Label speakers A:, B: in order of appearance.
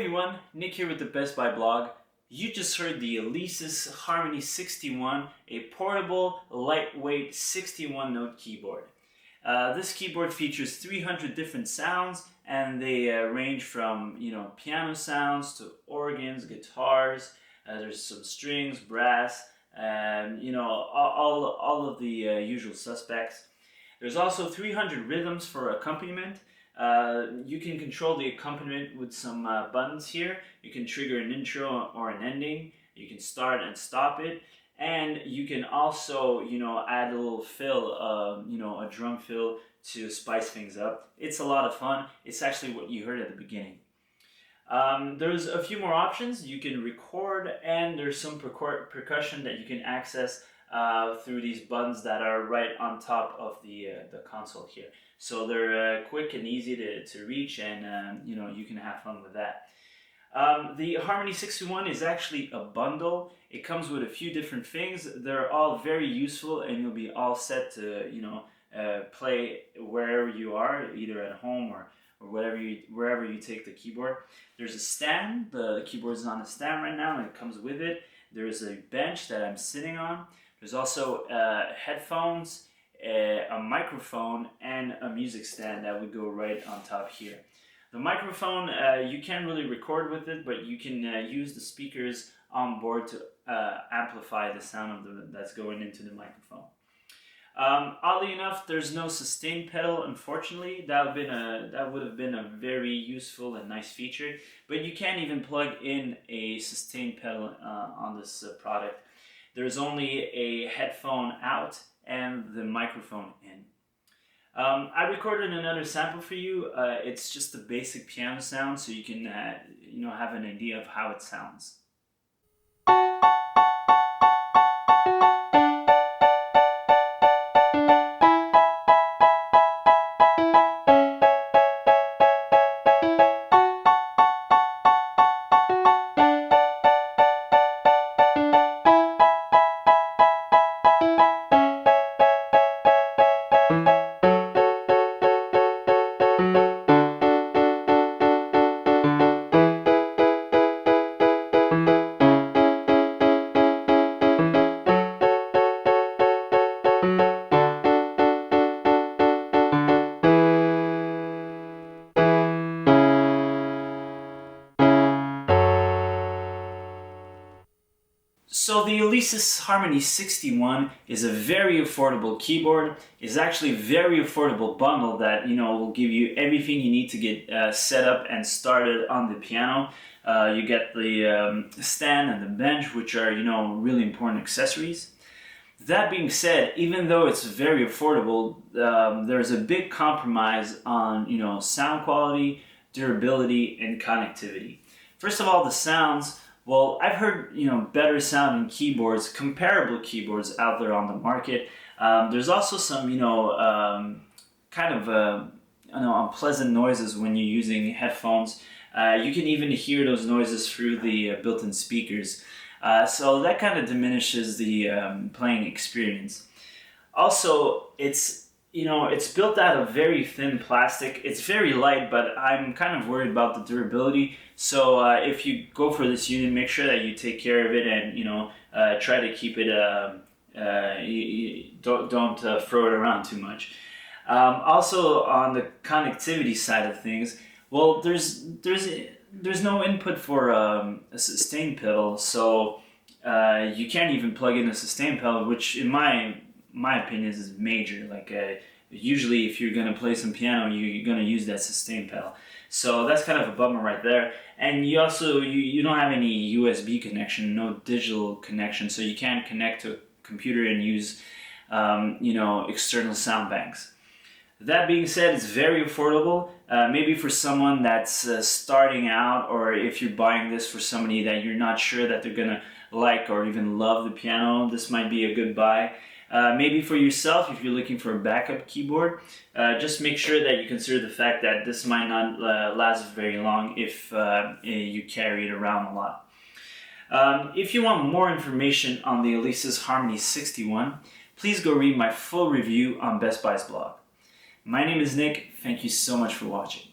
A: everyone, Nick here with the Best Buy blog. You just heard the Alesis Harmony 61, a portable, lightweight 61-note keyboard. This keyboard features 300 different sounds, and they range from piano sounds to organs, guitars. There's some strings, brass, and all of the usual suspects. There's also 300 rhythms for accompaniment. You can control the accompaniment with some buttons here. You can trigger an intro or an ending. You can start and stop it, and you can also add a little fill, a drum fill to spice things up. It's a lot of fun. It's actually what you heard at the beginning. There's a few more options. You can record, and there's some percussion that you can access through these buttons that are right on top of the console here. So they're quick and easy to reach, and you can have fun with that. The Harmony 61 is actually a bundle. It comes with a few different things. They're all very useful, and you'll be all set to play wherever you are, either at home or wherever you take the keyboard. There's a stand. The keyboard is on a stand right now, and it comes with it. There's a bench that I'm sitting on. There's also headphones, a microphone, and a music stand that would go right on top here. The microphone, you can't really record with it, but you can use the speakers on board to amplify the sound that's going into the microphone. Oddly enough, there's no sustain pedal, unfortunately. That would have been a very useful and nice feature, but you can't even plug in a sustain pedal on this product. There's only a headphone out and the microphone in. I recorded another sample for you. It's just the basic piano sound, so you can have an idea of how it sounds. So the Alesis Harmony 61 is a very affordable keyboard. It's actually a very affordable bundle that will give you everything you need to get set up and started on the piano. You get the stand and the bench, which are really important accessories. That being said, even though it's very affordable, there's a big compromise on sound quality, durability, and connectivity. First of all, the sounds. Well, I've heard better sounding keyboards, comparable keyboards out there on the market. There's also some kind of unpleasant noises when you're using headphones. You can even hear those noises through the built-in speakers. So that kind of diminishes the playing experience. Also, it's built out of very thin plastic. It's very light, but I'm kind of worried about the durability. So if you go for this unit, make sure that you take care of it and try to keep it. Don't throw it around too much. Also, on the connectivity side of things, well, there's no input for a sustain pedal, so you can't even plug in a sustain pedal, which in my opinion is major. Usually if you're going to play some piano, you're going to use that sustain pedal. So that's kind of a bummer right there. And you also you don't have any USB connection, no digital connection, so you can't connect to a computer and use external sound banks. That being said, it's very affordable. Maybe for someone that's starting out, or if you're buying this for somebody that you're not sure that they're gonna like or even love the piano, this might be a good buy. Maybe for yourself, if you're looking for a backup keyboard, just make sure that you consider the fact that this might not last very long if you carry it around a lot. If you want more information on the Alesis Harmony 61, please go read my full review on Best Buy's blog. My name is Nick. Thank you so much for watching.